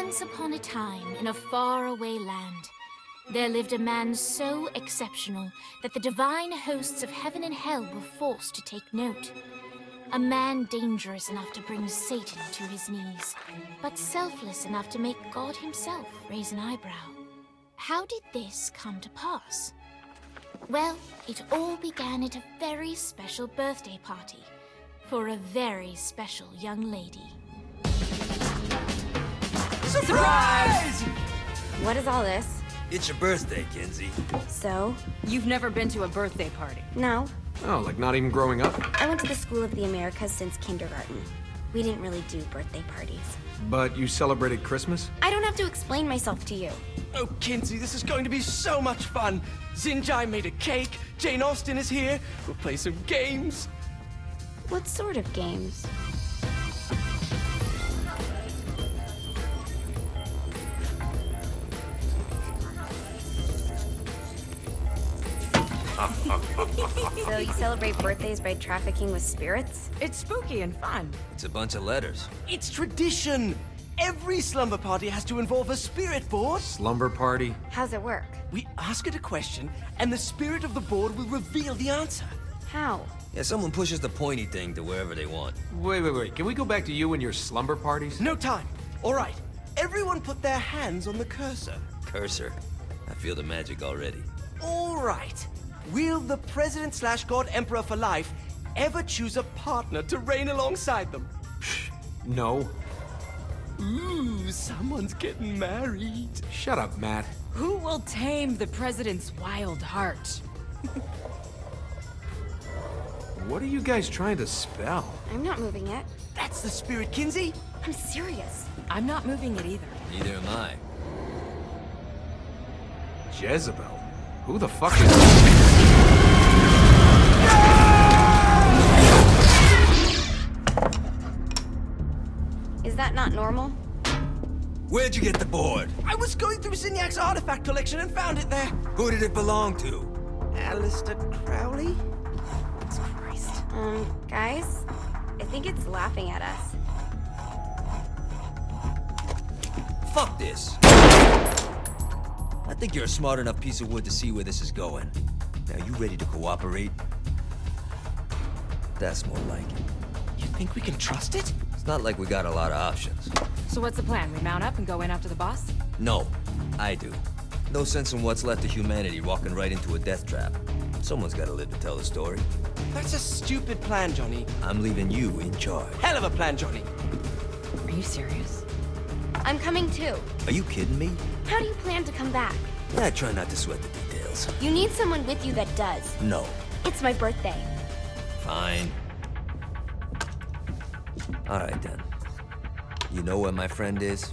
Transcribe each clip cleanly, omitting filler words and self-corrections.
Once upon a time, in a faraway land, there lived a man so exceptional that the divine hosts of heaven and hell were forced to take note. A man dangerous enough to bring Satan to his knees, but selfless enough to make God himself raise an eyebrow. How did this come to pass? Well, it all began at a very special birthday party for a very special young lady. Surprise! What is all this? It's your birthday, Kinsey. So? You've never been to a birthday party? No. Oh, like not even growing up? I went to the School of the Americas since kindergarten. We didn't really do birthday parties. But you celebrated Christmas? I don't have to explain myself to you. Oh, Kinsey, this is going to be so much fun. Xinjai made a cake, Jane Austen is here, we'll play some games. What sort of games? So you celebrate birthdays by trafficking with spirits? It's spooky and fun. It's a bunch of letters. It's tradition. Every slumber party has to involve a spirit board. Slumber party? How's it work? We ask it a question, and the spirit of the board will reveal the answer. How? Yeah, someone pushes the pointy thing to wherever they want. Wait. Can we go back to you and your slumber parties? No time. All right. Everyone put their hands on the cursor. Cursor. I feel the magic already. All right. Will the President/God Emperor for life ever choose a partner to reign alongside them? No. Ooh, someone's getting married. Shut up, Matt. Who will tame the president's wild heart? What are you guys trying to spell? I'm not moving it. That's the spirit, Kinsey. I'm serious. I'm not moving it either. Neither am I. Jezebel? Who the fuck is... Is that not normal? Where'd you get the board? I was going through Signac's artifact collection and found it there. Who did it belong to? Aleister Crowley? Christ. Guys? I think it's laughing at us. Fuck this. I think you're a smart enough piece of wood to see where this is going. Now, you ready to cooperate? That's more like it. You think we can trust it? It's not like we got a lot of options. So what's the plan? We mount up and go in after the boss? No, I do. No sense in what's left of humanity walking right into a death trap. Someone's gotta live to tell the story. That's a stupid plan, Johnny. I'm leaving you in charge. Hell of a plan, Johnny. Are you serious? I'm coming too. Are you kidding me? How do you plan to come back? I try not to sweat the details. You need someone with you that does. No. It's my birthday. Fine. Alright then. You know where my friend is?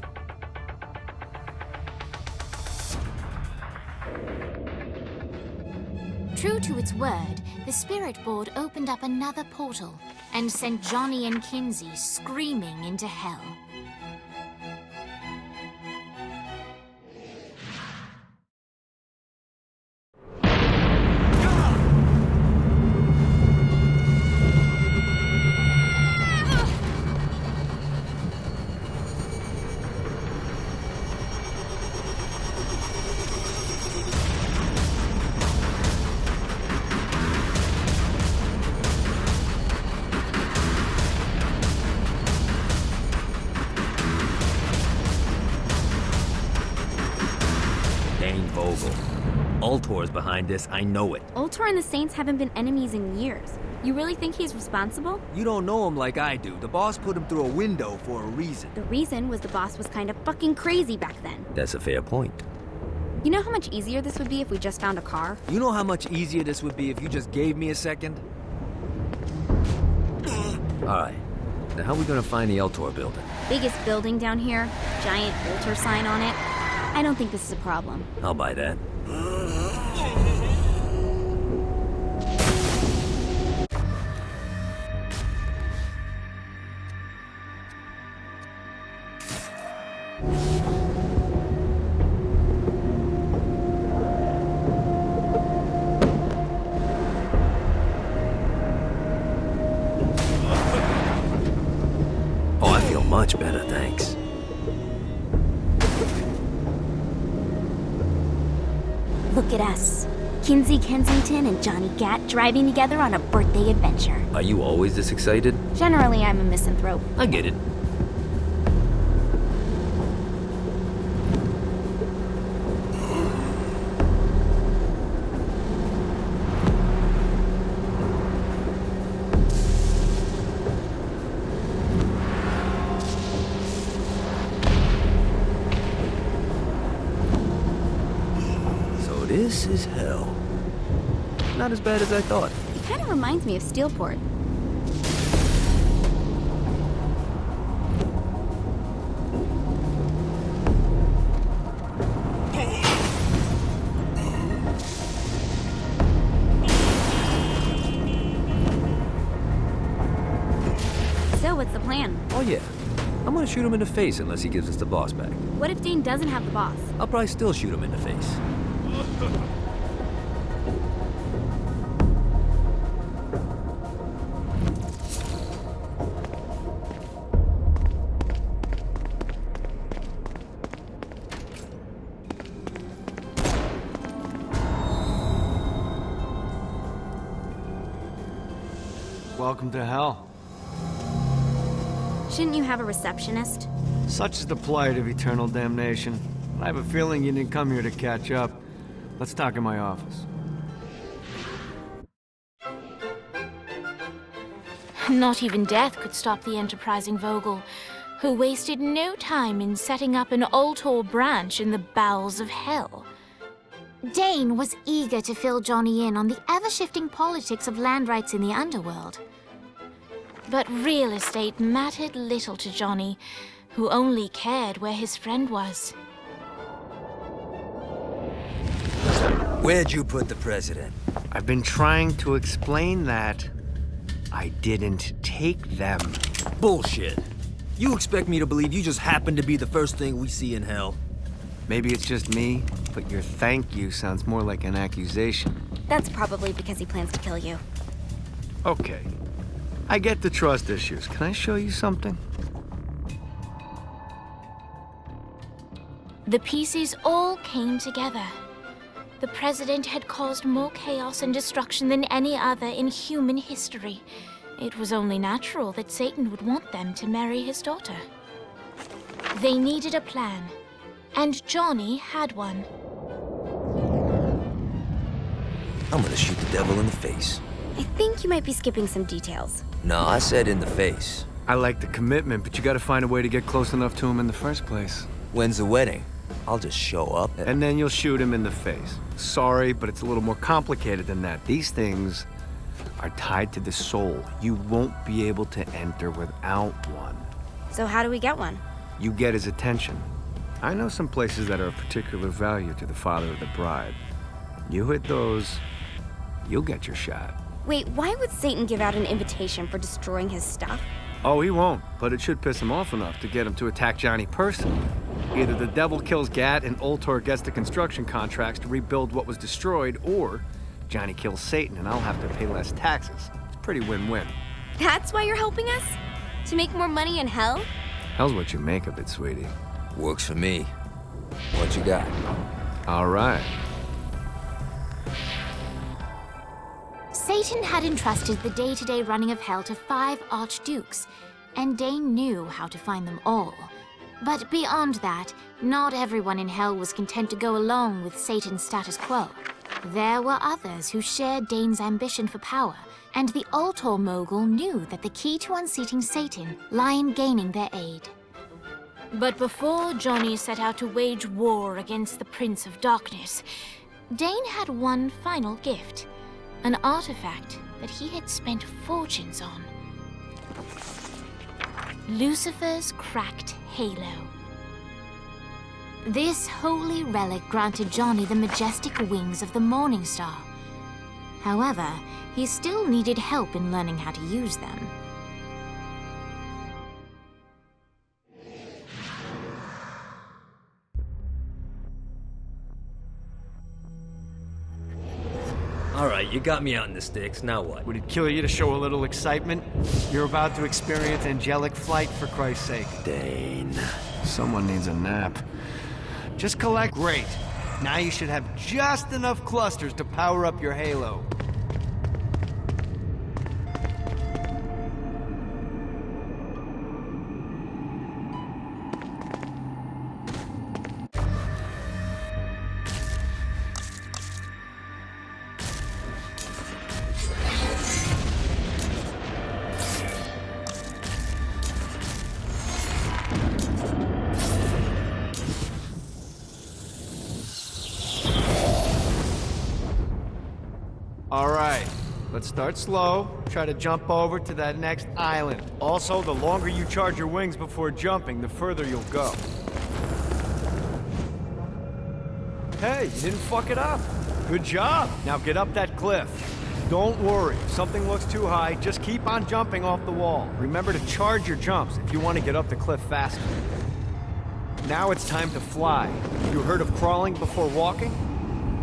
True to its word, the spirit board opened up another portal and sent Johnny and Kinsey screaming into hell. Ultor's behind this, I know it. Ultor and the Saints haven't been enemies in years. You really think he's responsible? You don't know him like I do. The boss put him through a window for a reason. The reason was the boss was kind of fucking crazy back then. That's a fair point. You know how much easier this would be if we just found a car? You know how much easier this would be if you just gave me a second? Alright. Now how are we gonna find the Ultor building? Biggest building down here, giant Ultor sign on it. I don't think this is a problem. I'll buy that. Oh, I feel much better, thanks. Look at us. Kinsey Kensington and Johnny Gat driving together on a birthday adventure. Are you always this excited? Generally, I'm a misanthrope. I get it. This is hell. Not as bad as I thought. It kind of reminds me of Steelport. So, what's the plan? Oh yeah. I'm gonna shoot him in the face unless he gives us the boss back. What if Dane doesn't have the boss? I'll probably still shoot him in the face. Welcome to hell. Shouldn't you have a receptionist? Such is the plight of eternal damnation. I have a feeling you didn't come here to catch up. Let's talk in my office. Not even death could stop the enterprising Vogel, who wasted no time in setting up an Ultor branch in the bowels of hell. Dane was eager to fill Johnny in on the ever-shifting politics of land rights in the underworld. But real estate mattered little to Johnny, who only cared where his friend was. Where'd you put the president? I've been trying to explain that. I didn't take them. Bullshit. You expect me to believe you just happened to be the first thing we see in hell? Maybe it's just me, but your thank you sounds more like an accusation. That's probably because he plans to kill you. Okay. I get the trust issues. Can I show you something? The pieces all came together. The president had caused more chaos and destruction than any other in human history. It was only natural that Satan would want them to marry his daughter. They needed a plan, and Johnny had one. I'm gonna shoot the devil in the face. I think you might be skipping some details. No, I said in the face. I like the commitment, but you gotta find a way to get close enough to him in the first place. When's the wedding? I'll just show up And then you'll shoot him in the face. Sorry, but it's a little more complicated than that. These things are tied to the soul. You won't be able to enter without one. So how do we get one? You get his attention. I know some places that are of particular value to the father of the bride. You hit those, you'll get your shot. Wait, why would Satan give out an invitation for destroying his stuff? Oh, he won't, but it should piss him off enough to get him to attack Johnny personally. Either the devil kills Gat and Ultor gets the construction contracts to rebuild what was destroyed, or Johnny kills Satan and I'll have to pay less taxes. It's pretty win-win. That's why you're helping us? To make more money in hell? Hell's what you make of it, sweetie. Works for me. What you got? All right. Satan had entrusted the day-to-day running of hell to 5 archdukes, and Dane knew how to find them all. But beyond that, not everyone in hell was content to go along with Satan's status quo. There were others who shared Dane's ambition for power, and the Ultor mogul knew that the key to unseating Satan lay in gaining their aid. But before Johnny set out to wage war against the Prince of Darkness, Dane had one final gift, an artifact that he had spent fortunes on. Lucifer's cracked halo. This holy relic granted Johnny the majestic wings of the Morning Star. However, he still needed help in learning how to use them. All right, you got me out in the sticks. Now what? Would it kill you to show a little excitement? You're about to experience angelic flight, for Christ's sake. Dane. Someone needs a nap. Just collect. Great. Now you should have just enough clusters to power up your halo. Alright, let's start slow. Try to jump over to that next island. Also, the longer you charge your wings before jumping, the further you'll go. Hey, you didn't fuck it up. Good job. Now get up that cliff. Don't worry, if something looks too high, just keep on jumping off the wall. Remember to charge your jumps if you want to get up the cliff faster. Now it's time to fly. You heard of crawling before walking?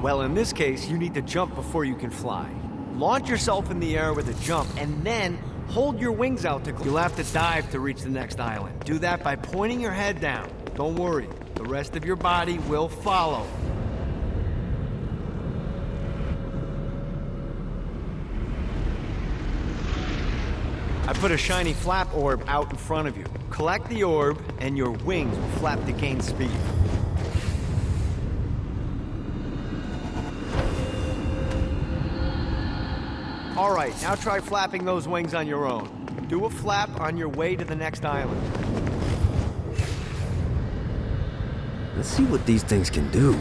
Well, in this case, you need to jump before you can fly. Launch yourself in the air with a jump, and then hold your wings out to... You'll have to dive to reach the next island. Do that by pointing your head down. Don't worry, the rest of your body will follow. I put a shiny flap orb out in front of you. Collect the orb, and your wings will flap to gain speed. Alright, now try flapping those wings on your own. Do a flap on your way to the next island. Let's see what these things can do.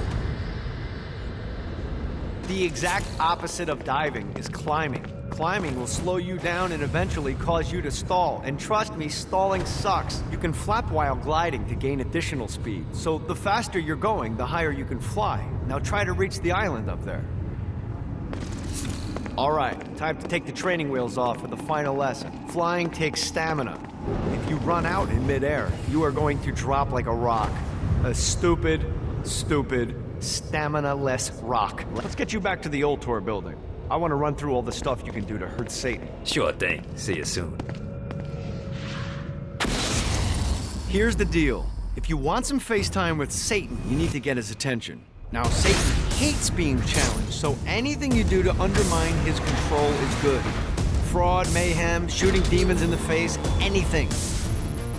The exact opposite of diving is climbing. Climbing will slow you down and eventually cause you to stall. And trust me, stalling sucks. You can flap while gliding to gain additional speed. So the faster you're going, the higher you can fly. Now try to reach the island up there. Alright, time to take the training wheels off for the final lesson. Flying takes stamina. If you run out in midair, you are going to drop like a rock. A stupid, stamina-less rock. Let's get you back to the Ultor building. I want to run through all the stuff you can do to hurt Satan. Sure thing. See you soon. Here's the deal. If you want some FaceTime with Satan, you need to get his attention. Now, Satan hates being challenged, so anything you do to undermine his control is good. Fraud, mayhem, shooting demons in the face, anything.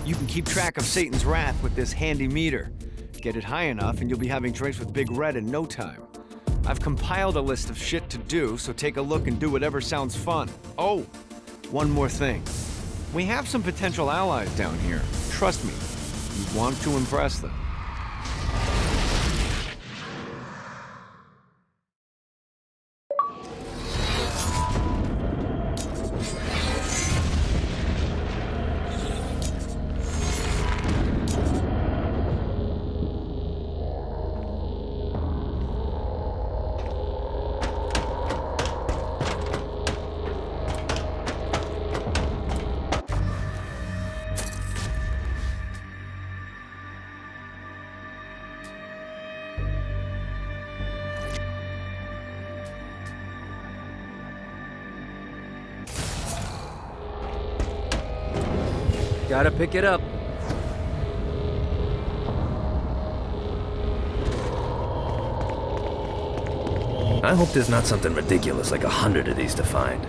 You can keep track of Satan's wrath with this handy meter. Get it high enough and you'll be having drinks with Big Red in no time. I've compiled a list of shit to do, so take a look and do whatever sounds fun. Oh, one more thing. We have some potential allies down here. Trust me, you want to impress them. Gotta pick it up. I hope there's not something ridiculous like 100 of these to find.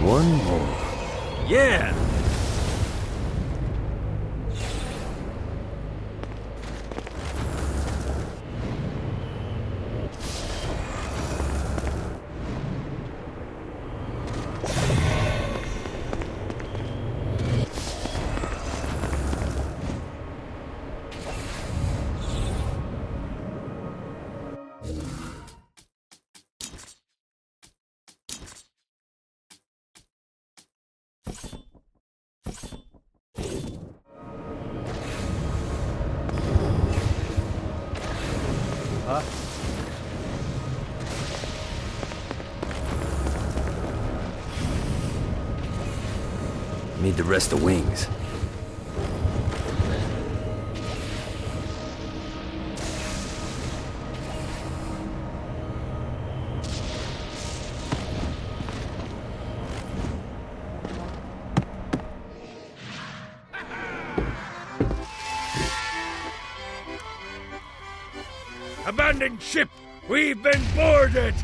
One more. Yeah! Need the rest of wings. Abandoned ship! We've been boarded!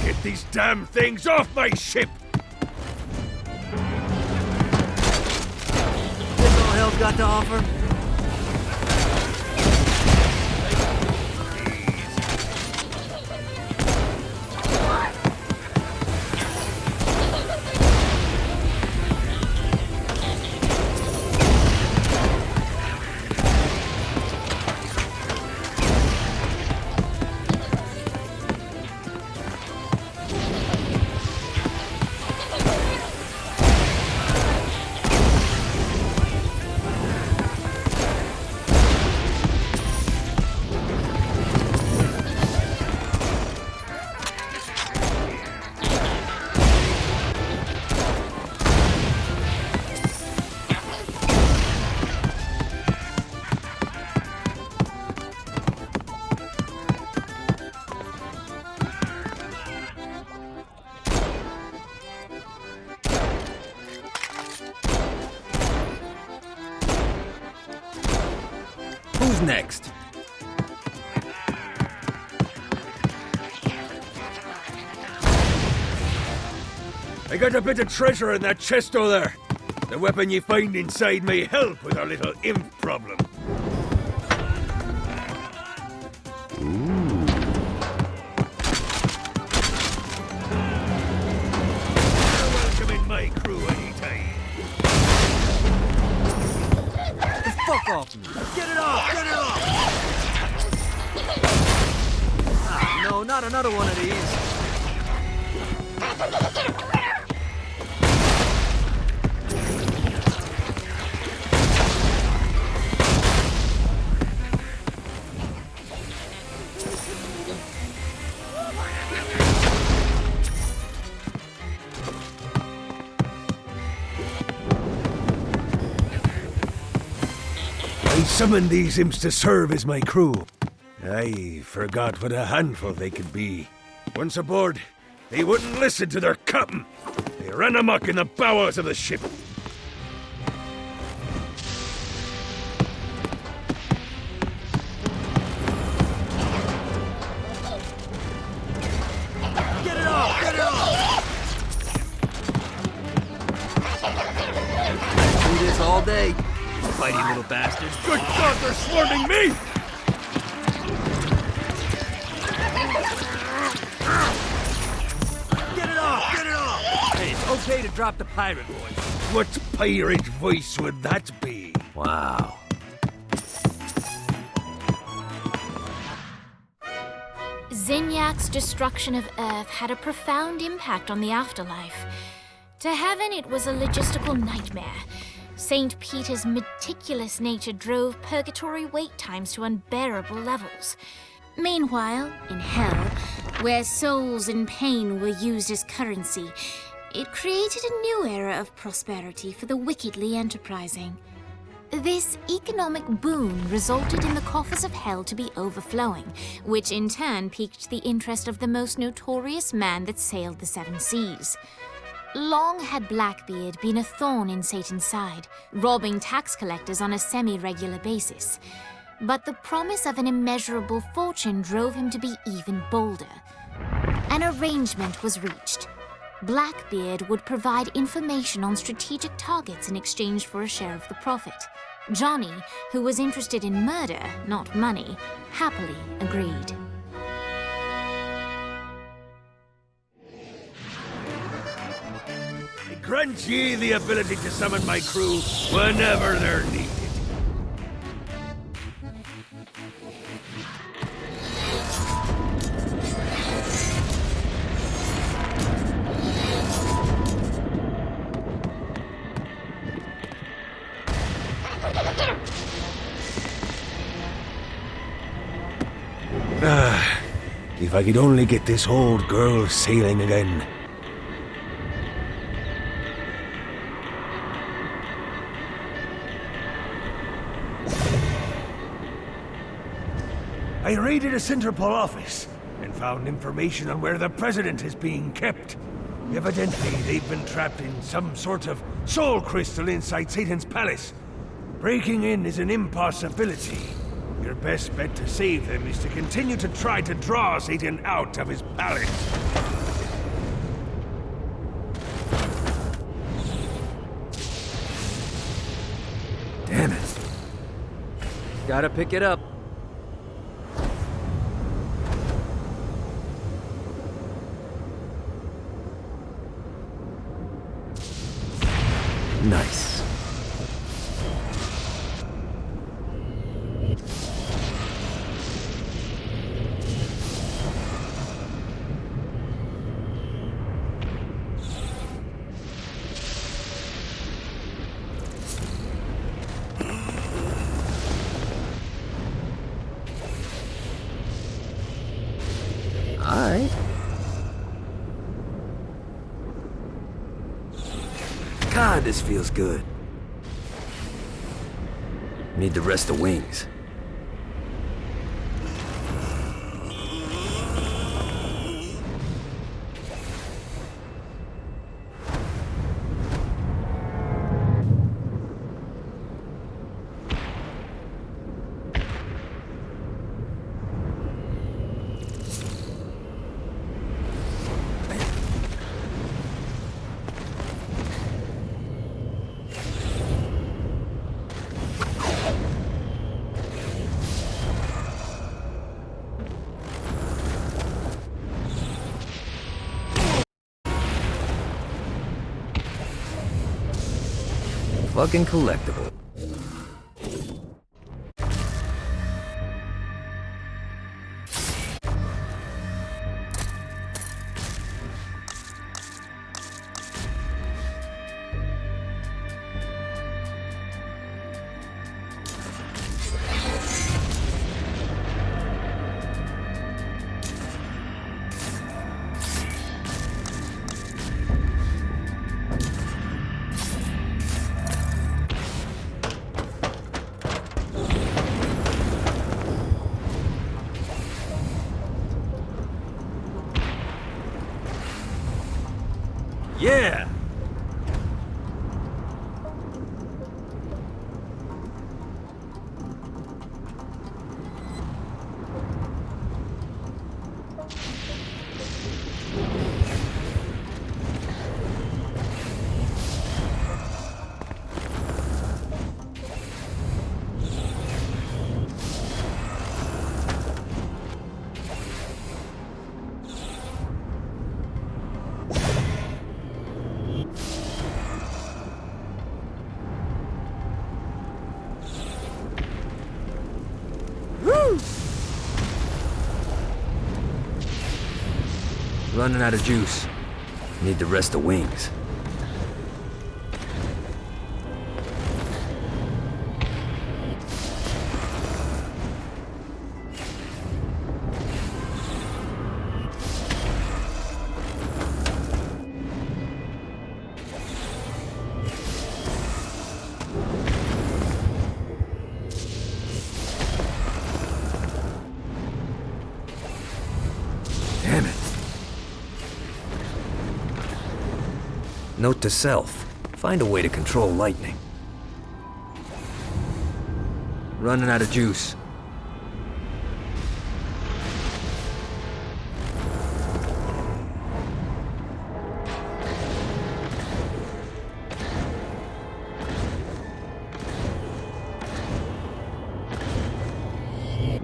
Get these damn things off my ship! That's all hell's got to offer? Who's next? I got a bit of treasure in that chest over there. The weapon you find inside may help with our little imp problem. You're welcome in my crew anytime. Fuck off me! Get it off! Get it off! Ah, no, not another one of these. I summoned these imps to serve as my crew. I forgot what a handful they could be. Once aboard, they wouldn't listen to their captain. They ran amok in the bowels of the ship. Get it off! Get it off! Do this all day. Fighty little bastards. Good God, they're swarming me! Get it off! Get it off! Hey, it's okay to drop the pirate voice. What pirate voice would that be? Wow. Zinyak's destruction of Earth had a profound impact on the afterlife. To heaven, it was a logistical nightmare. St. Peter's meticulous nature drove purgatory wait times to unbearable levels. Meanwhile, in hell, where souls in pain were used as currency, it created a new era of prosperity for the wickedly enterprising. This economic boon resulted in the coffers of hell to be overflowing, which in turn piqued the interest of the most notorious man that sailed the seven seas. Long had Blackbeard been a thorn in Satan's side, robbing tax collectors on a semi-regular basis. But the promise of an immeasurable fortune drove him to be even bolder. An arrangement was reached. Blackbeard would provide information on strategic targets in exchange for a share of the profit. Johnny, who was interested in murder, not money, happily agreed. Grant ye the ability to summon my crew whenever they're needed. If I could only get this old girl sailing again. I raided a Centerpol office and found information on where the President is being kept. Evidently, they've been trapped in some sort of soul crystal inside Satan's palace. Breaking in is an impossibility. Your best bet to save them is to continue to try to draw Satan out of his palace. Damn it. Gotta pick it up. Nice. Alright. God, this feels good. Need to rest the wings. Fucking collectible. Yeah! Running out of juice. Need to rest the wings. Damn it. Note to self, find a way to control lightning. Running out of juice.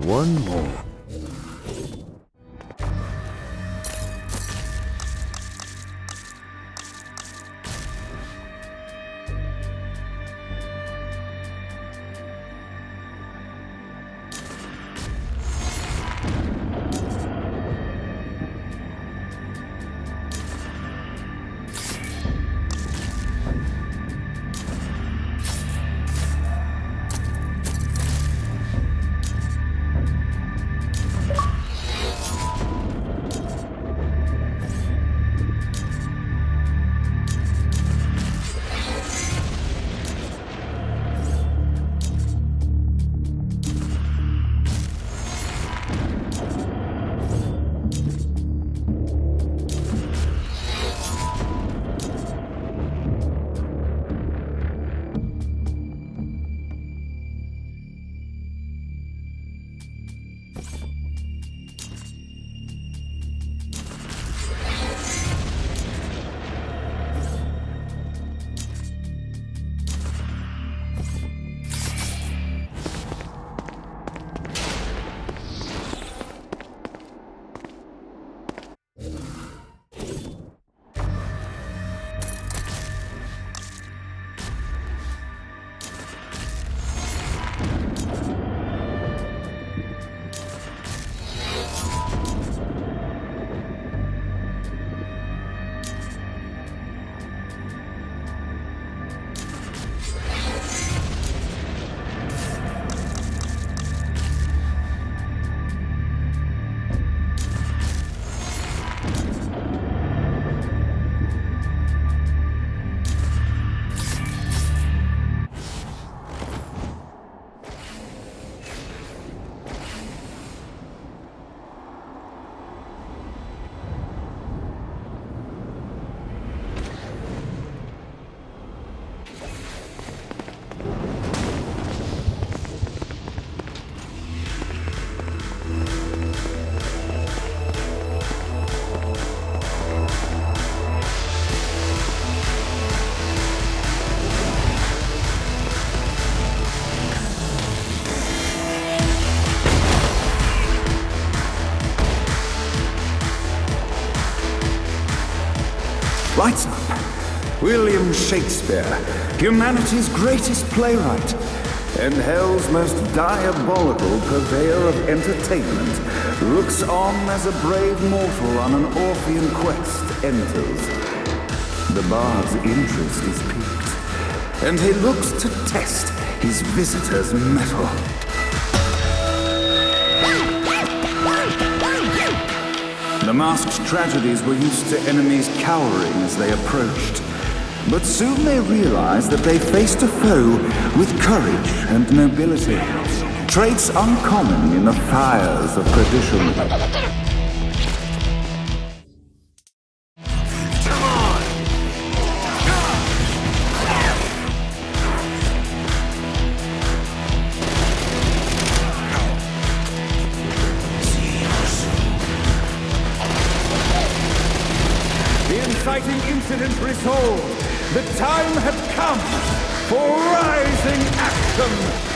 One more. Lights up. William Shakespeare, humanity's greatest playwright, and hell's most diabolical purveyor of entertainment, looks on as a brave mortal on an Orphean quest enters. The bard's interest is piqued, and he looks to test his visitor's mettle. The masked tragedies were used to enemies cowering as they approached. But soon they realized that they faced a foe with courage and nobility, traits uncommon in the fires of perdition. The inciting incident resolved. The time had come for rising action!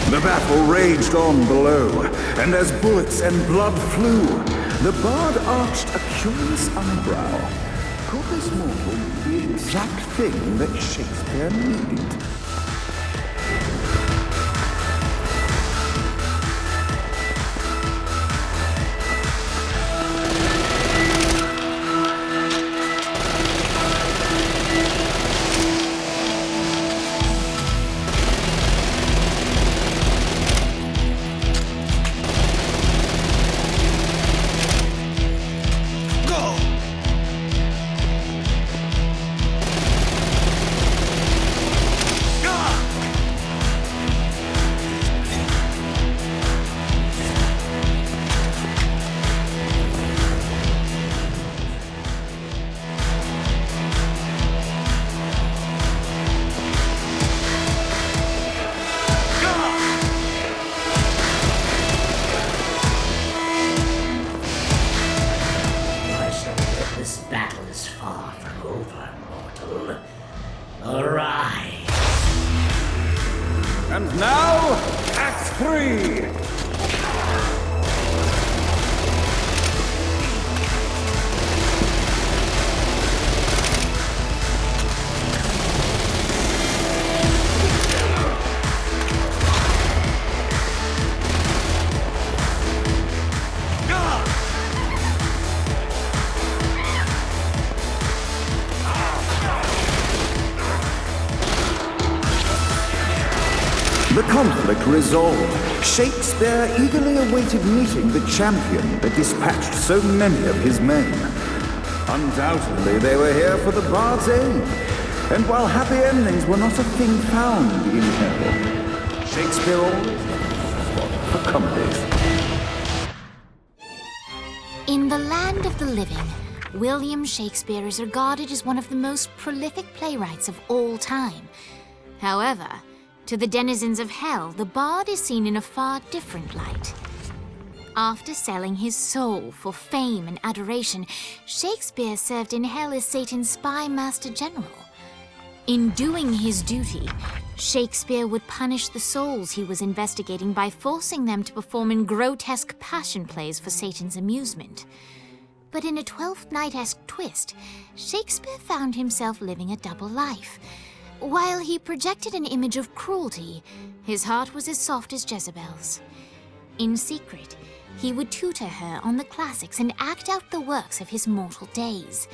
The battle raged on below, and as bullets and blood flew, the bard arched a curious eyebrow. Could this mortal be the exact thing that Shakespeare needed? And now, Act 3! The conflict resolved, Shakespeare eagerly awaited meeting the champion that dispatched so many of his men. Undoubtedly, they were here for the bard's aid, and while happy endings were not a thing found in hell, Shakespeare always fought for comedies. In the land of the living, William Shakespeare is regarded as one of the most prolific playwrights of all time. However, to the denizens of hell, the bard is seen in a far different light. After selling his soul for fame and adoration, Shakespeare served in hell as Satan's spy master general. In doing his duty, Shakespeare would punish the souls he was investigating by forcing them to perform in grotesque passion plays for Satan's amusement. But in a Twelfth Night-esque twist, Shakespeare found himself living a double life. While he projected an image of cruelty, his heart was as soft as Jezebel's. In secret, he would tutor her on the classics and act out the works of his mortal days.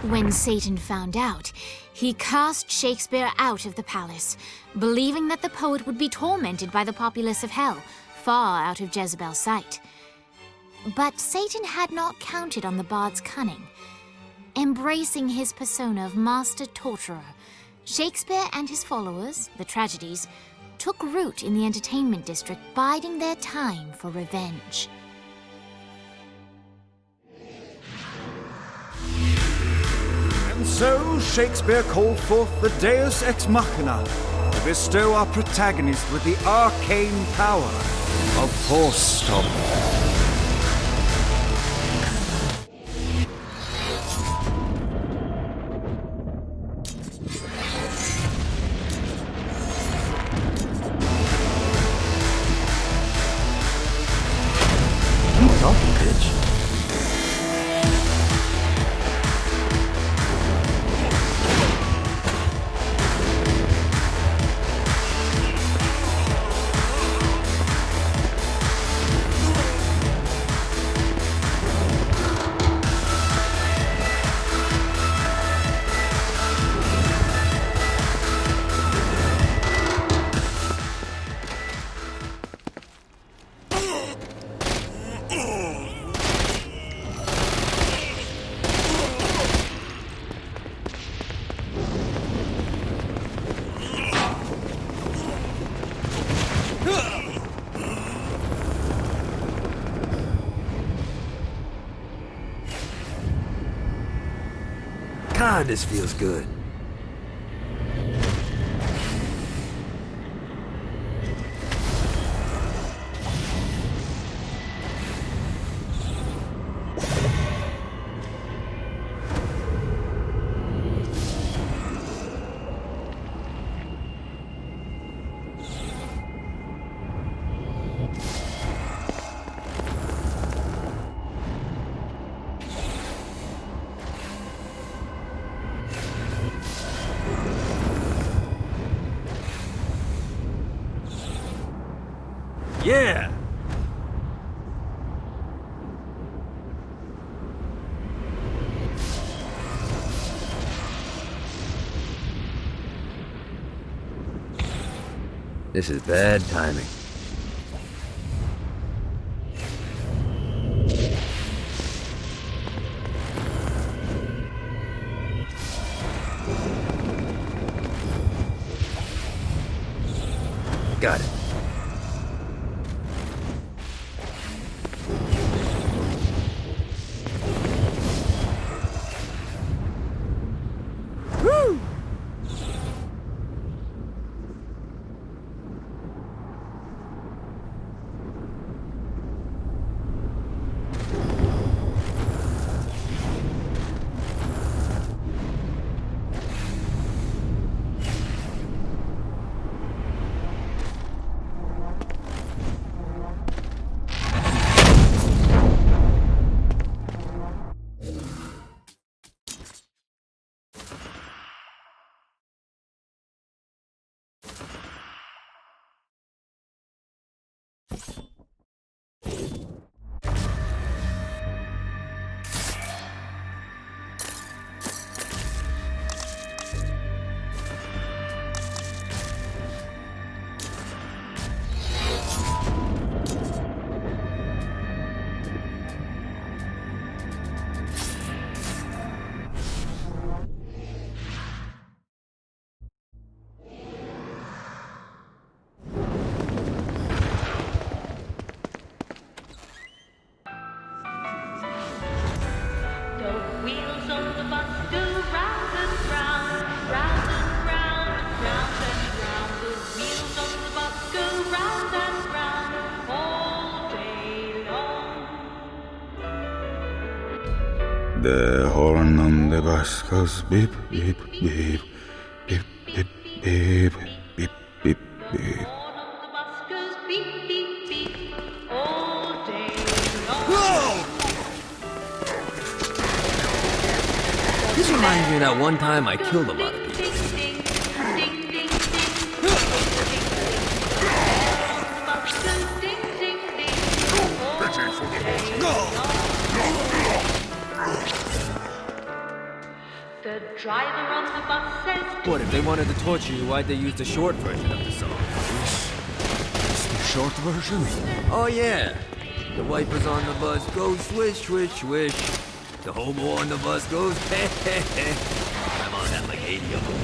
When Satan found out, he cast Shakespeare out of the palace, believing that the poet would be tormented by the populace of hell, far out of Jezebel's sight. But Satan had not counted on the bard's cunning. Embracing his persona of master torturer, Shakespeare and his followers, the tragedies, took root in the entertainment district, biding their time for revenge. And so Shakespeare called forth the Deus Ex Machina to bestow our protagonist with the arcane power of Force Stop. Keep talking, bitch. God, this feels good. Yeah! This is bad timing. Got it. The horn on the bus goes beep, beep, beep, beep, beep, beep, beep, beep, beep. This reminds me of that one time I killed a lot of people. The driver on the bus says... What, if they wanted to torture you, why'd they use the short version of the song? It's the short version? Oh, yeah. The wipers on the bus go swish, swish, swish. The hobo on the bus goes heh, heh, heh. I'm on that like 80 of them.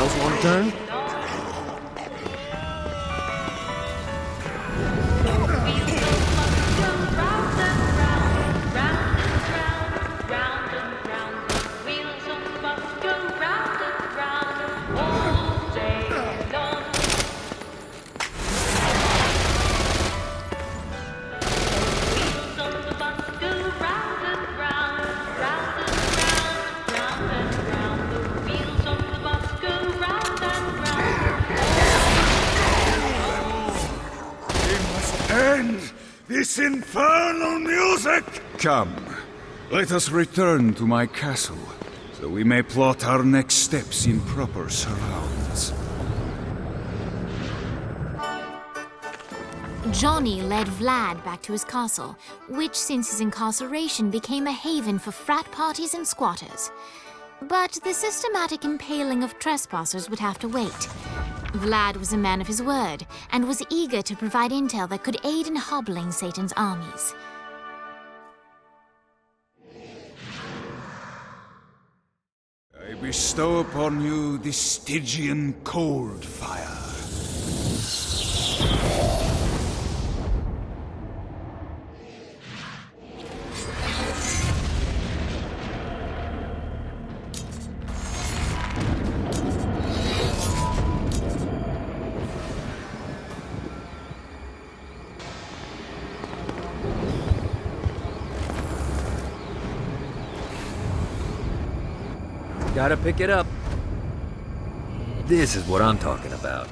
else want to turn? End this infernal music! Come, let us return to my castle, so we may plot our next steps in proper surrounds. Johnny led Vlad back to his castle, which since his incarceration became a haven for frat parties and squatters. But the systematic impaling of trespassers would have to wait. Vlad was a man of his word, and was eager to provide intel that could aid in hobbling Satan's armies. I bestow upon you the Stygian cold fire. Gotta pick it up. This is what I'm talking about.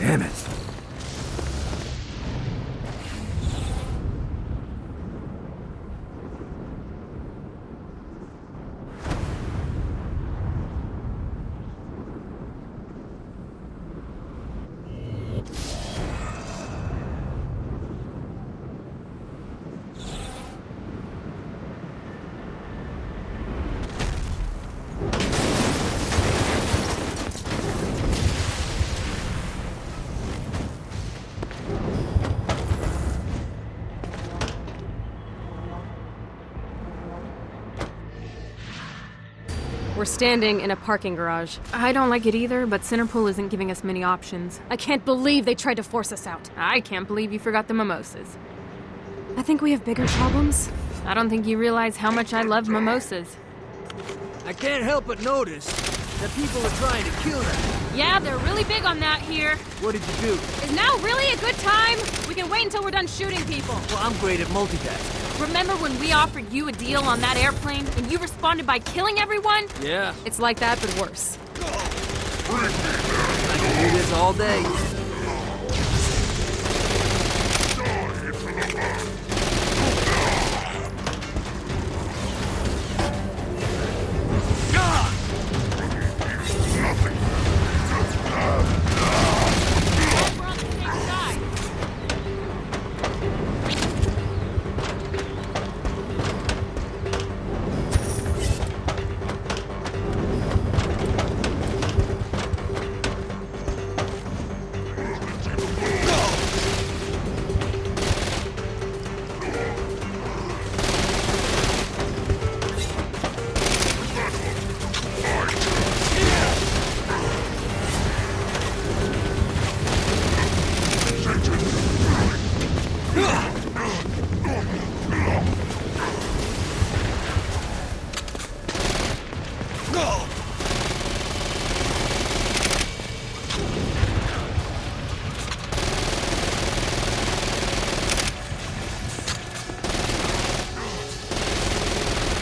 Damn it. We're standing in a parking garage. I don't like it either, but Centerpool isn't giving us many options. I can't believe they tried to force us out. I can't believe you forgot the mimosas. I think we have bigger problems. I don't think you realize how much I love mimosas. I can't help but notice that people are trying to kill them. Yeah, they're really big on that here. What did you do? Is now really a good time? We can wait until we're done shooting people. Well, I'm great at multitasking. Remember when we offered you a deal on that airplane and you responded by killing everyone? Yeah. It's like that, but worse. I can do this all day.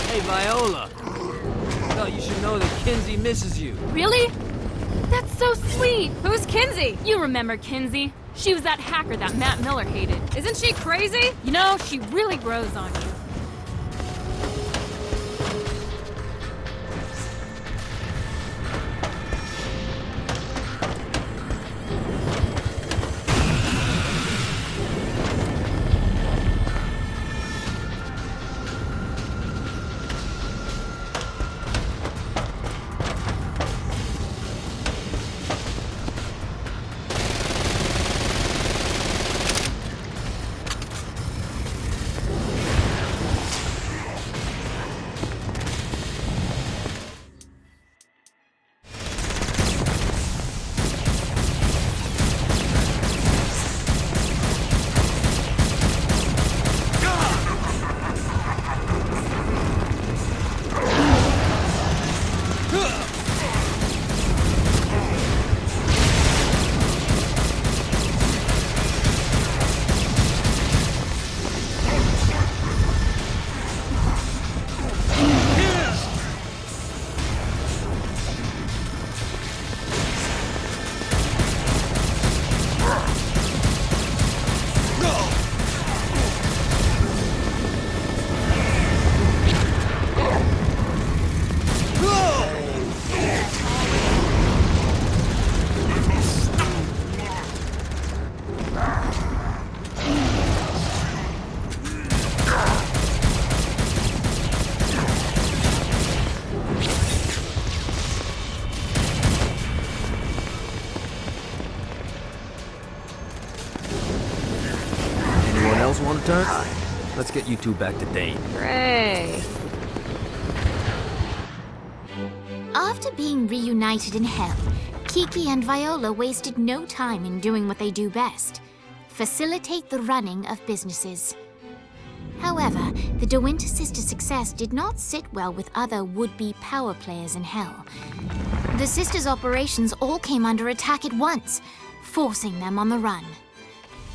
Hey, Viola. No, you should know that Kinsey misses you. Really? That's so sweet! Who's Kinsey? You remember Kinsey. She was that hacker that Matt Miller hated. Isn't she crazy? You know, she really grows on you. Want to turn? Let's get you two back to Dane. Hooray! After being reunited in Hell, Kiki and Viola wasted no time in doing what they do best: facilitate the running of businesses. However, the De Winter sisters' success did not sit well with other would-be power players in Hell. The sisters' operations all came under attack at once, forcing them on the run.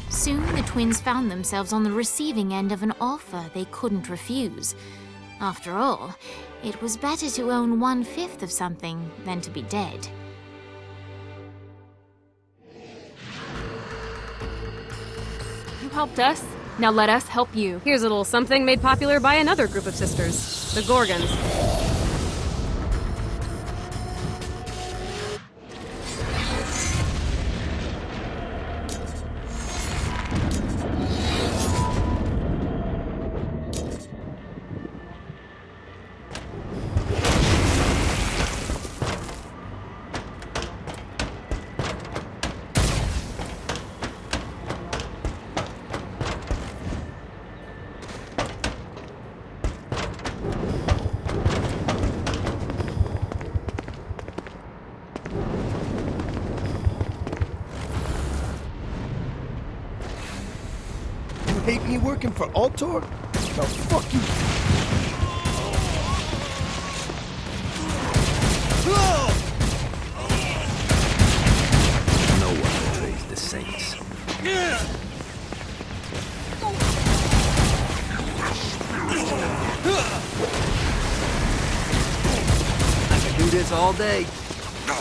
Soon, the twins found themselves on the receiving end of an offer they couldn't refuse. After all, it was better to own 1/5 of something than to be dead. You helped us. Now let us help you. Here's a little something made popular by another group of sisters, the Gorgons. Hate me working for Ultor? The fuck you... No one betrays the Saints. I can do this all day. Go!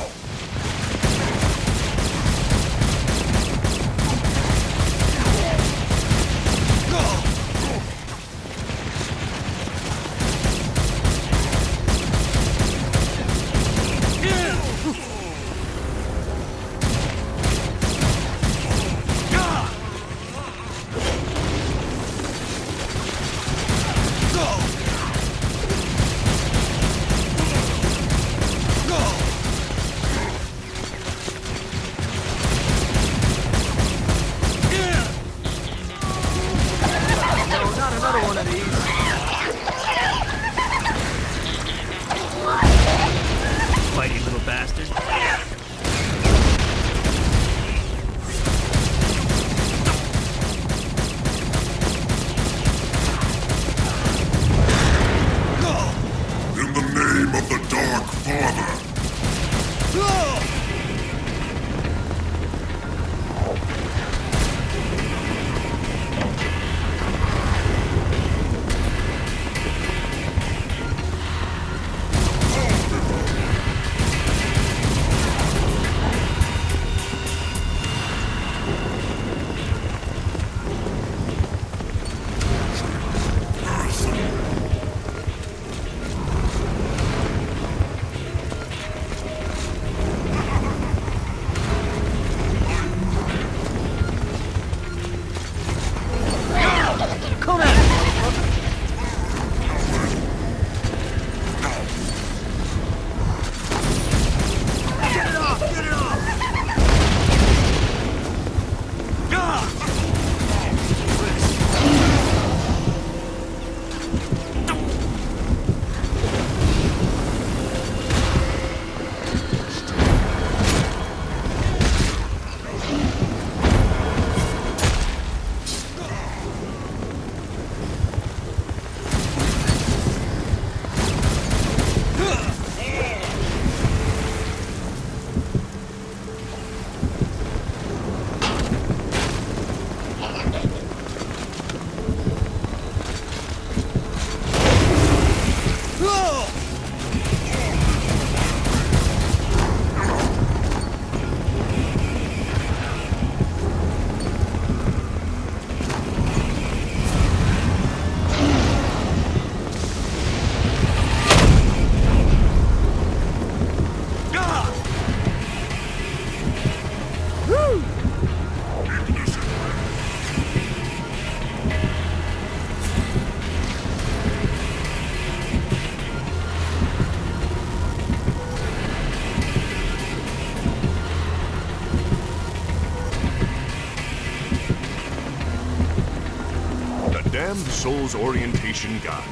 Damned Souls Orientation Guide.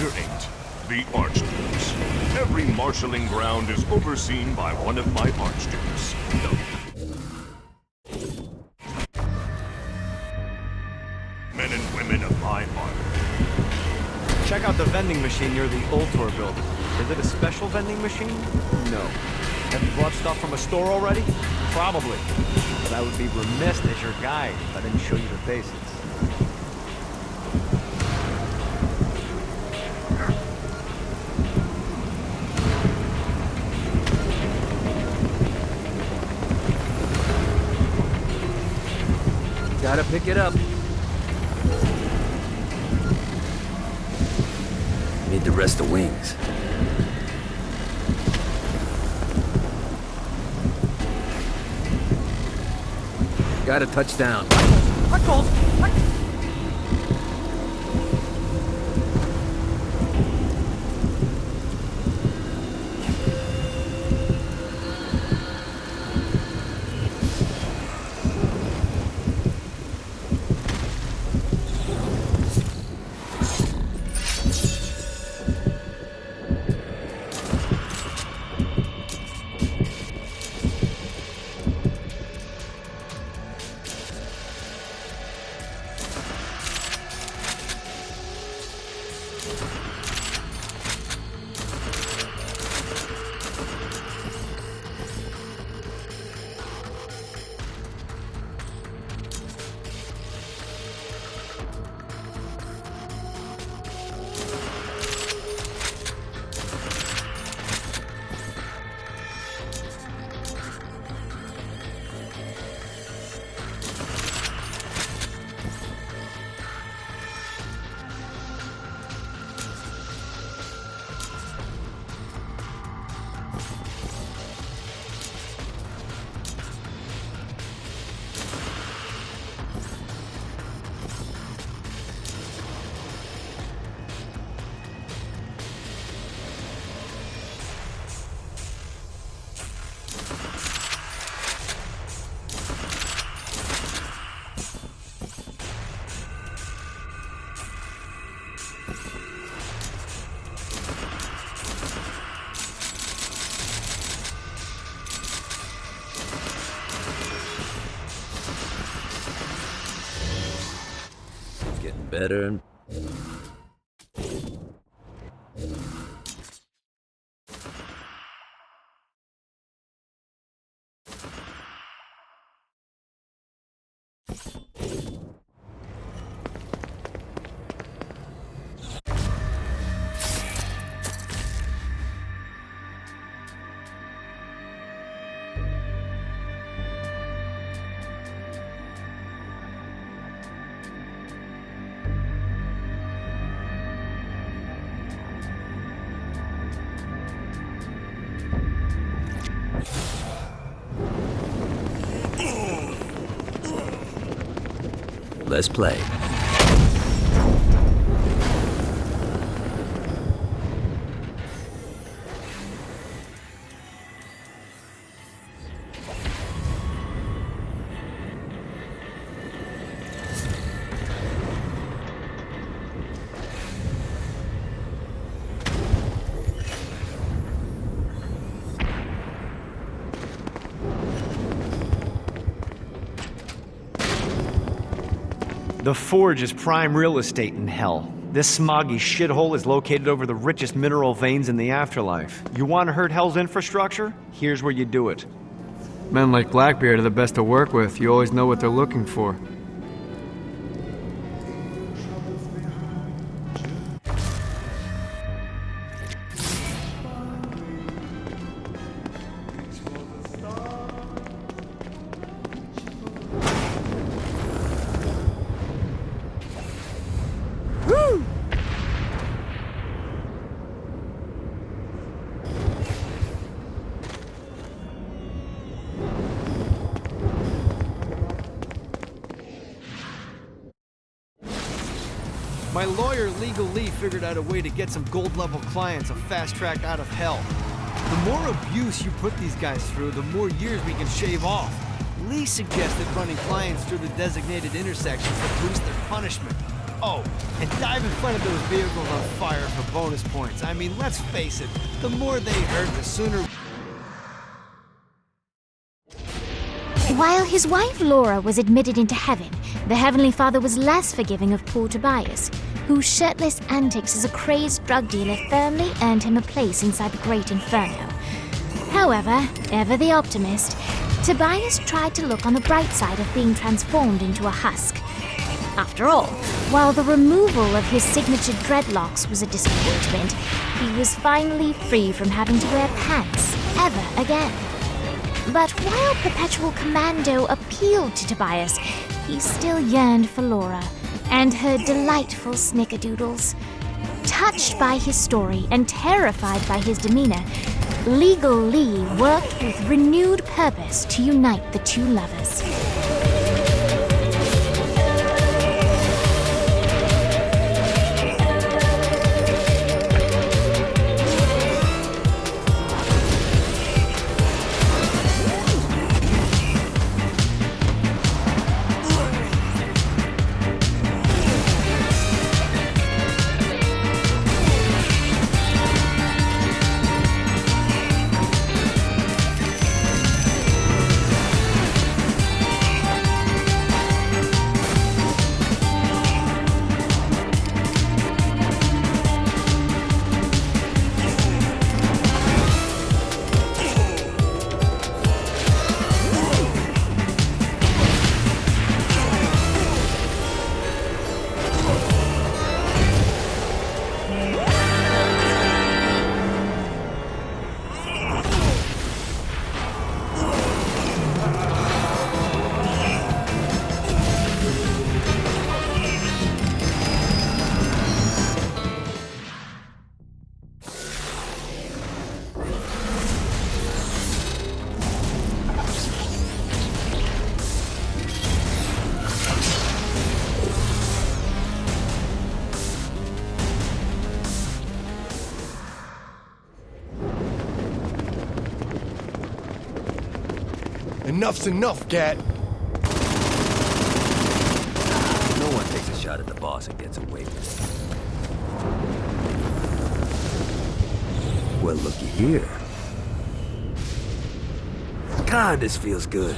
Chapter 8, The Archdukes. Every marshalling ground is overseen by one of my Archdukes. Men and women of my heart. Check out the vending machine near the Ultor building. Is it a special vending machine? No. Have you bought stuff from a store already? Probably. But I would be remiss as your guide if I didn't show you the basics. Gotta pick it up. Need the rest of wings. Got a touchdown. Better and let's play. The Forge is prime real estate in Hell. This smoggy shithole is located over the richest mineral veins in the afterlife. You want to hurt Hell's infrastructure? Here's where you do it. Men like Blackbeard are the best to work with. You always know what they're looking for. My lawyer, Legal Lee, figured out a way to get some gold-level clients a fast track out of hell. The more abuse you put these guys through, the more years we can shave off. Lee suggested running clients through the designated intersections to boost their punishment. Oh, and dive in front of those vehicles on fire for bonus points. I mean, let's face it, the more they hurt, the sooner... While his wife Laura was admitted into heaven, the Heavenly Father was less forgiving of poor Tobias, whose shirtless antics as a crazed drug dealer firmly earned him a place inside the Great Inferno. However, ever the optimist, Tobias tried to look on the bright side of being transformed into a husk. After all, while the removal of his signature dreadlocks was a disappointment, he was finally free from having to wear pants ever again. But while Perpetual Commando appealed to Tobias, he still yearned for Laura and her delightful snickerdoodles. Touched by his story and terrified by his demeanor, Legal Lee worked with renewed purpose to unite the two lovers. Enough's enough, Gat. No one takes a shot at the boss and gets away with it. Well, looky here. God, this feels good.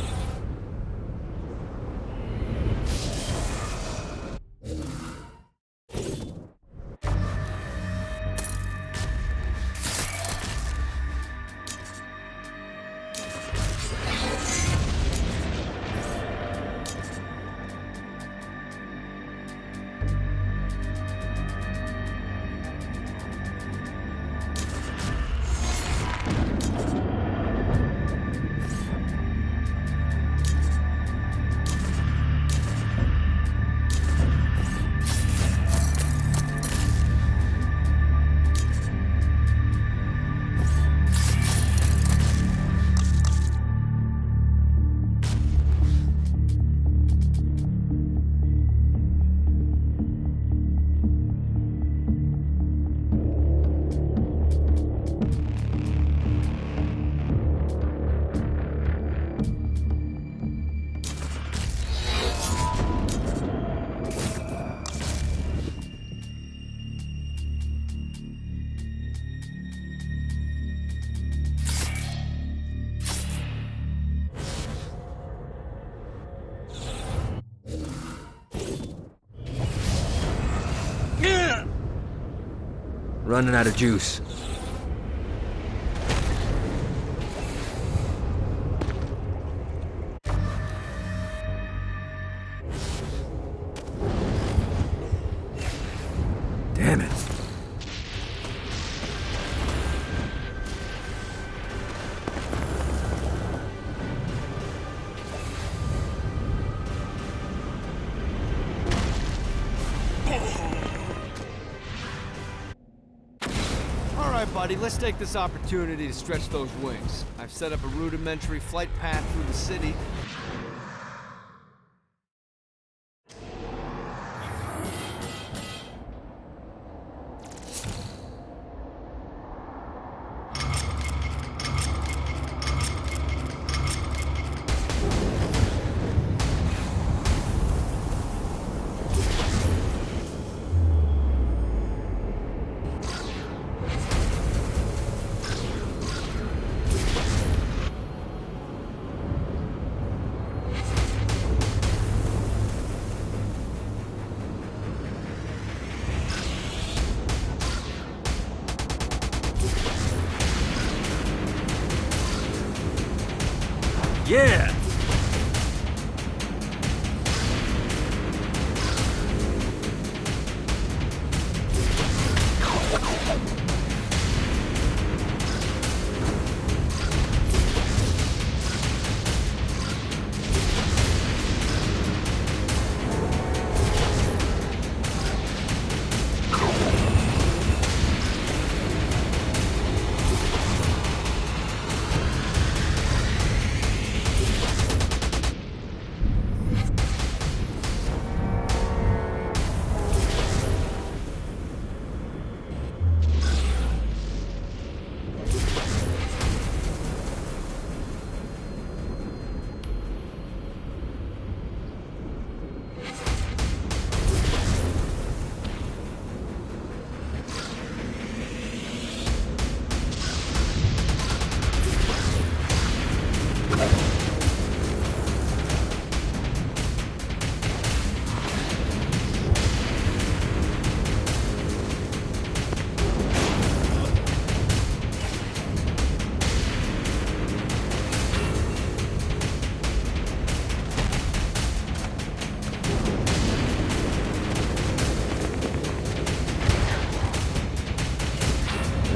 Running out of juice. Damn it. Buddy, let's take this opportunity to stretch those wings. I've set up a rudimentary flight path through the city. Yeah!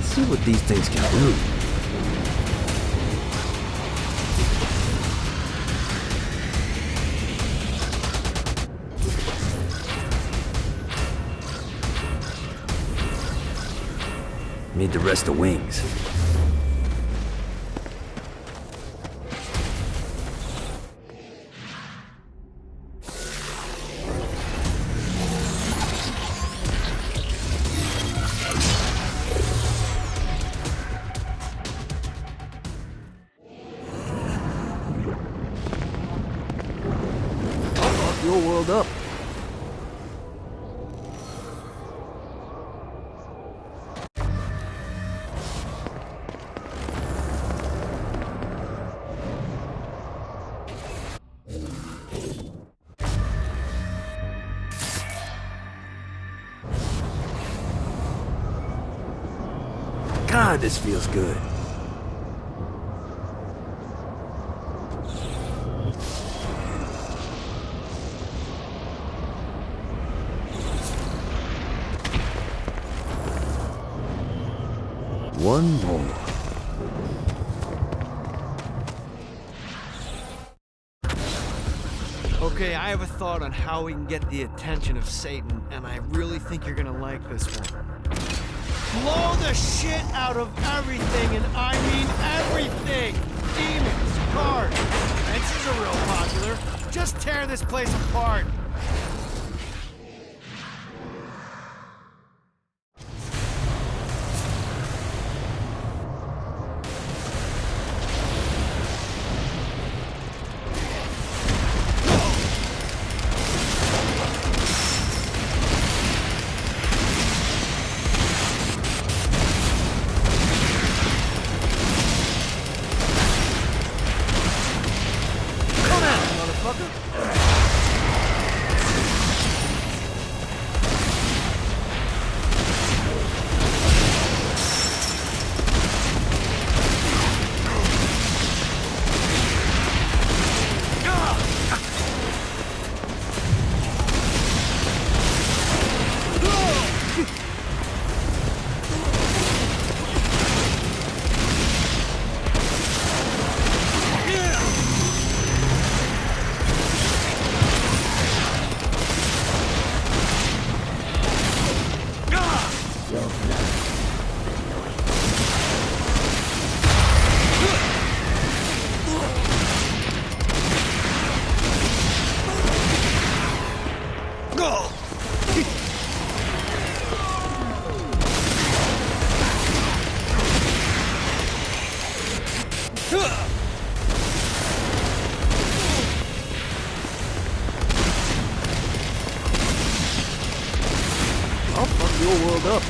See what these things can do. Need the rest of wings. Your world up. God, this feels good. One more. Okay, I have a thought on how we can get the attention of Satan, and I really think you're gonna like this one. Blow the shit out of everything, and I mean everything! Demons, cars, fences are real popular. Just tear this place apart. I'll fuck your world up.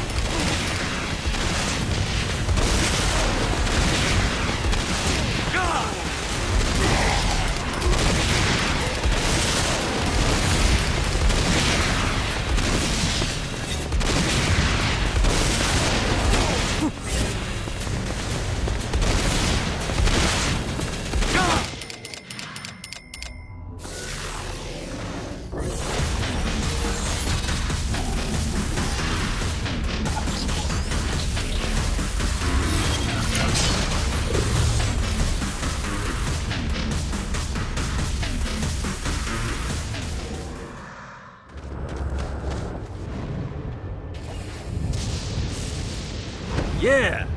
Yeah!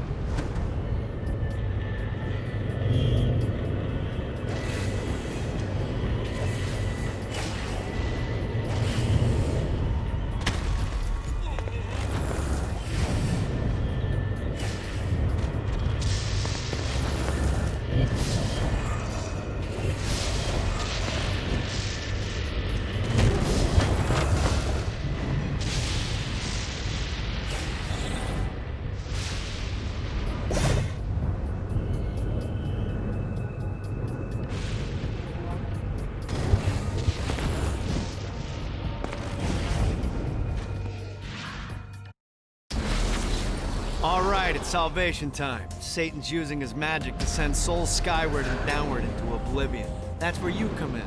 All right, it's salvation time. Satan's using his magic to send souls skyward and downward into oblivion. That's where you come in.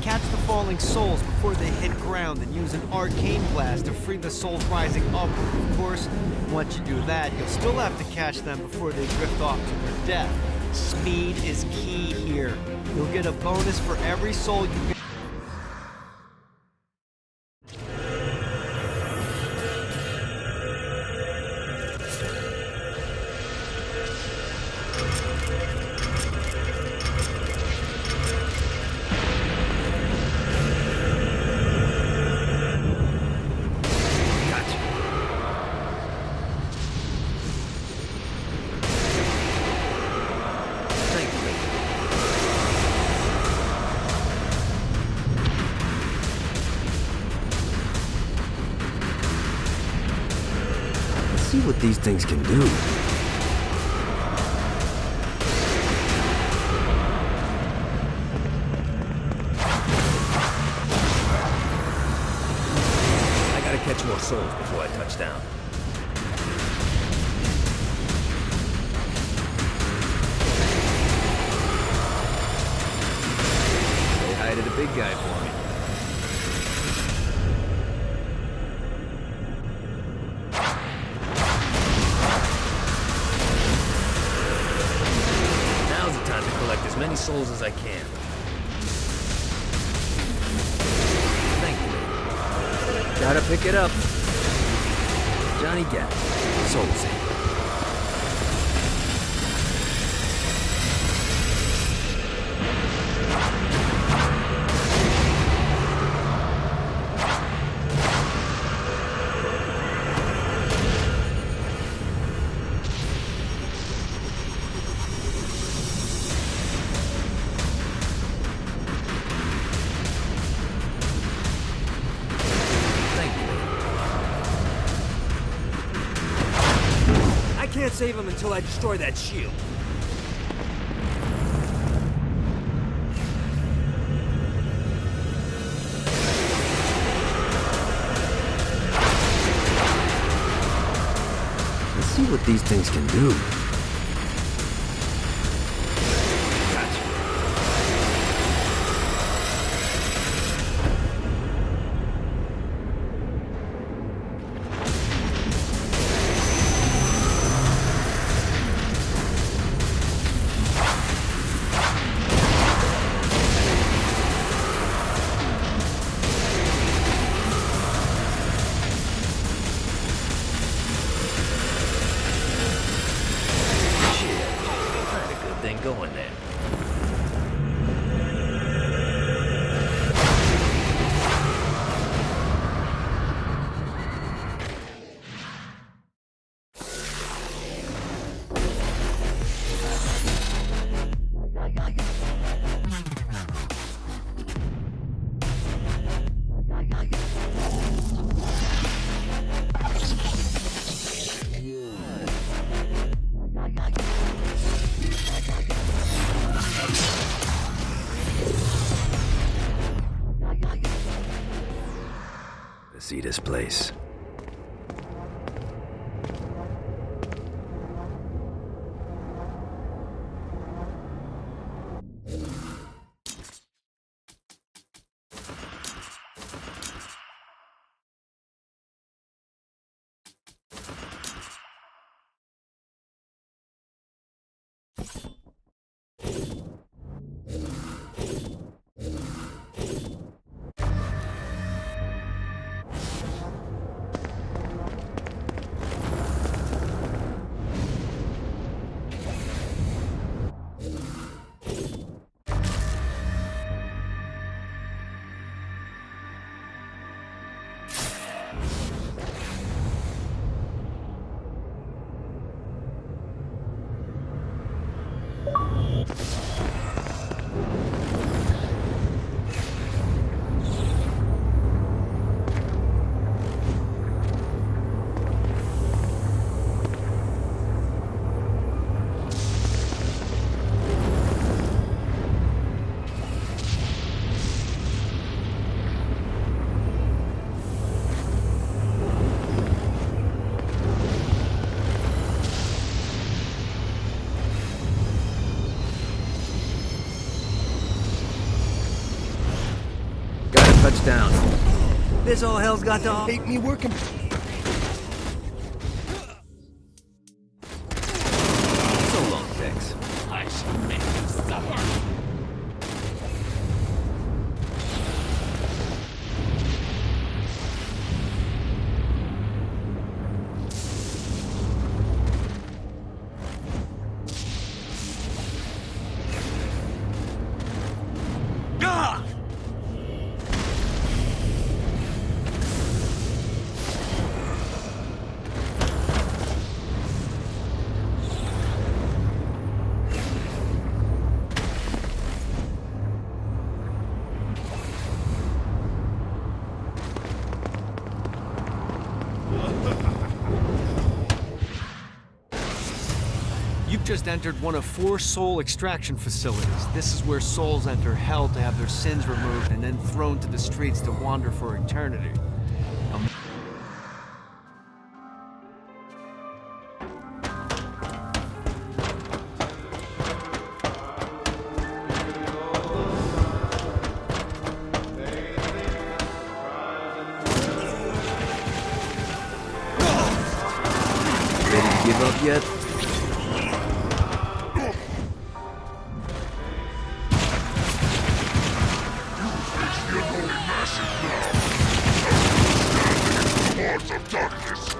Catch the falling souls before they hit ground and use an arcane blast to free the souls rising upward. Of course, once you do that, you'll still have to catch them before they drift off to their death. Speed is key here. You'll get a bonus for every soul you get. See what these things can do. I gotta catch more souls before I touch down. Say hi to the big guy for me. As many souls as I can. Thank you. Gotta pick it up. Johnny Gat, Soul Saver. I can't save him until I destroy that shield. Let's see what these things can do. Going there. See this place. Touchdown. This all hell's got to Hate me working. So long, Tex. I shall make you suffer. You've just entered one of 4 soul extraction facilities. This is where souls enter hell to have their sins removed and then thrown to the streets to wander for eternity. Ready to give up yet? Of darkness.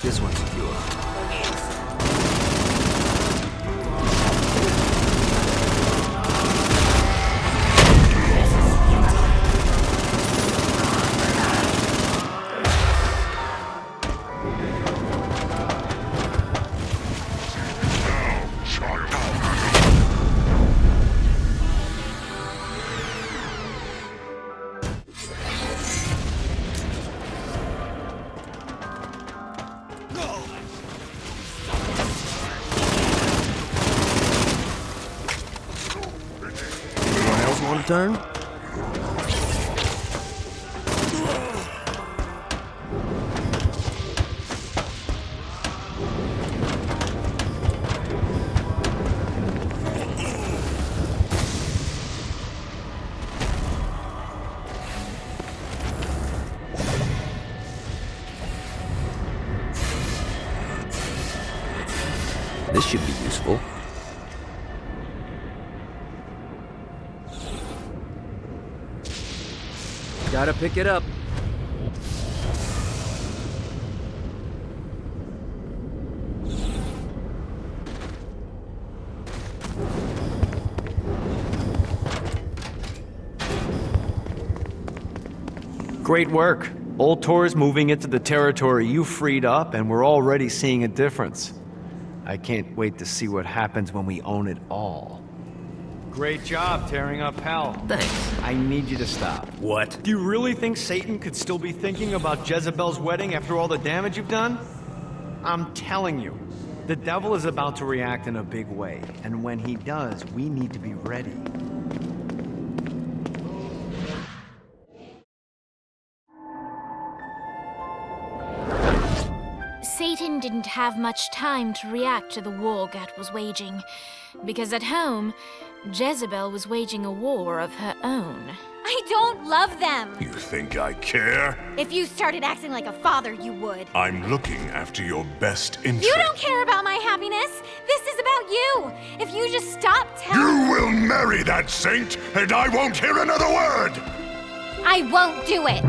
This one's secure. Want to turn? This should be useful. Gotta pick it up. Great work. Ultor's moving into the territory you freed up, and we're already seeing a difference. I can't wait to see what happens when we own it all. Great job tearing up hell. Thanks. I need you to stop. What? Do you really think Satan could still be thinking about Jezebel's wedding after all the damage you've done? I'm telling you, the devil is about to react in a big way, and when he does, we need to be ready. Satan didn't have much time to react to the war Gat was waging, because at home, Jezebel was waging a war of her own. I don't love them. You think I care? If you started acting like a father, you would. I'm looking after your best interest. You don't care about my happiness. This is about you. If you just stop telling... You will marry that saint, and I won't hear another word! I won't do it.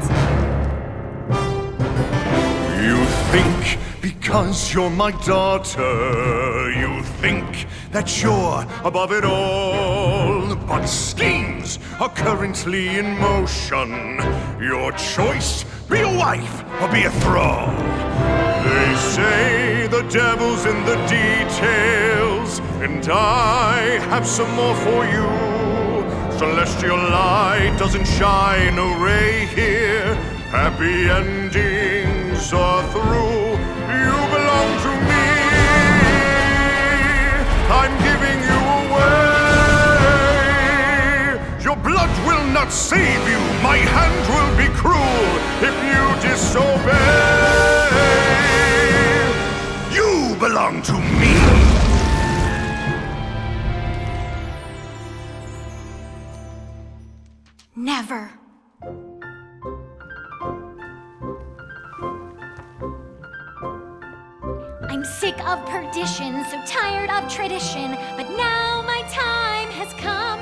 You think because you're my daughter, you think that you're above it all. But schemes are currently in motion. Your choice, be a wife or be a thrall. They say the devil's in the details, and I have some more for you. Celestial light doesn't shine a ray here. Happy endings are through. You belong to me. I'm giving you away. Your blood will not save you. My hand will be cruel if you disobey. You belong to me. Never. I'm sick of perdition, so tired of tradition, but now my time has come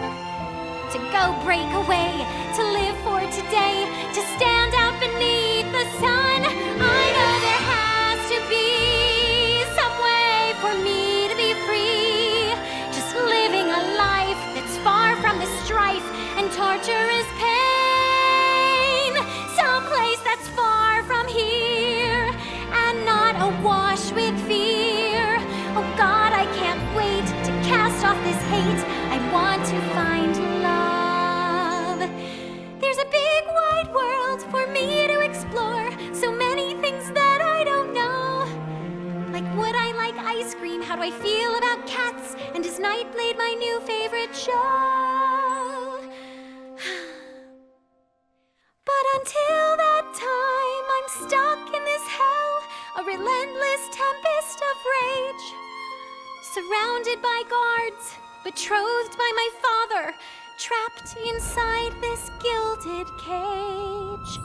to go break away, to live for today, to stand out beneath the sun. I know there has to be some way for me to be free, just living a life that's far from the strife and torturous pain, someplace that's far from here and not awash with fear. Oh God, I can't wait to cast off this hate. I want to find love. There's a big wide world for me to explore, so many things that I don't know. Like, would I like ice cream? How do I feel about cats? And is Nightblade my new favorite show? But until that time, I'm stuck in this hell, a relentless tempest of rage. Surrounded by guards, betrothed by my father, trapped inside this gilded cage.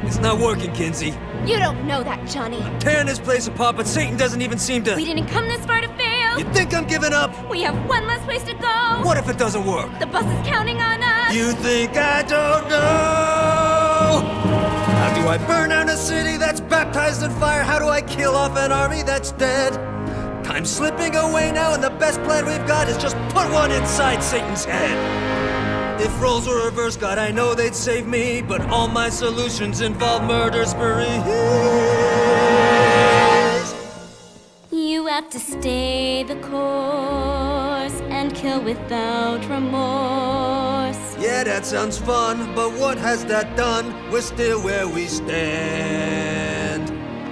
It's not working, Kinsey. You don't know that, Johnny. Tearing this place apart, but Satan doesn't even seem to... We didn't come this far to fail. You think I'm giving up? We have one less place to go. What if it doesn't work? The bus is counting on us. You think I don't know? How do I burn down a city that's baptized in fire? How do I kill off an army that's dead? Time's slipping away now, and the best plan we've got is just put one inside Satan's head. If roles were reversed, God, I know they'd save me, but all my solutions involve murder sprees. You have to stay the course and kill without remorse. Yeah, that sounds fun, but what has that done? We're still where we stand.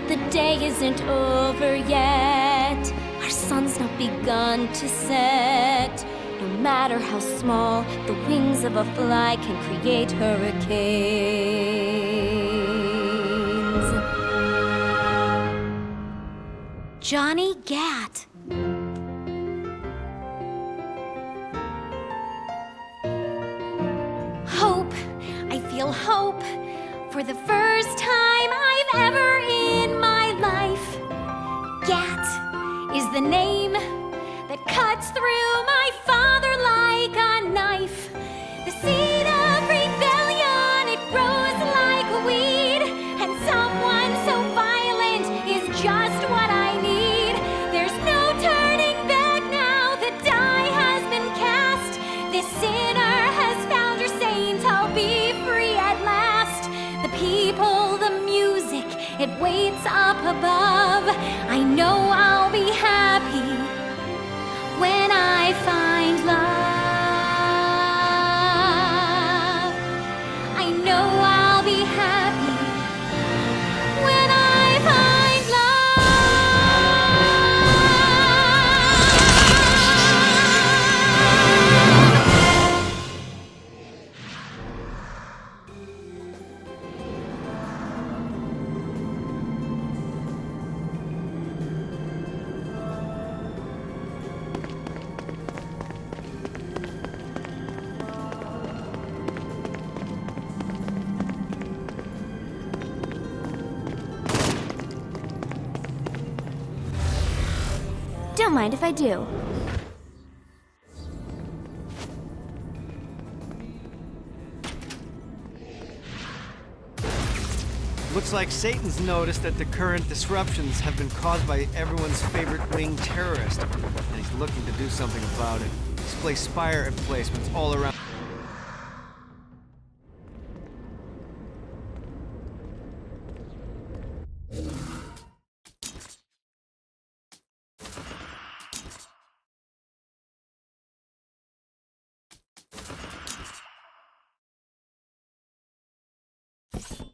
The day isn't over yet. Our sun's not begun to set. No matter how small, the wings of a fly can create hurricanes. Johnny Gat. Hope. I feel hope for the first time I've ever in my life. Gat is the name that cuts through my father like a knife. The seed of rebellion, it grows like a weed, and someone so violent is just what I need. There's no turning back now, the die has been cast. This sinner has found her saint, I'll be free at last. The people, the music, it waits up above. I know I'll be happy when I find love. I know I'll be happy when I find Don't mind if I do. Looks like Satan's noticed that the current disruptions have been caused by everyone's favorite winged terrorist, and he's looking to do something about it. Display spire emplacements all around. Bye.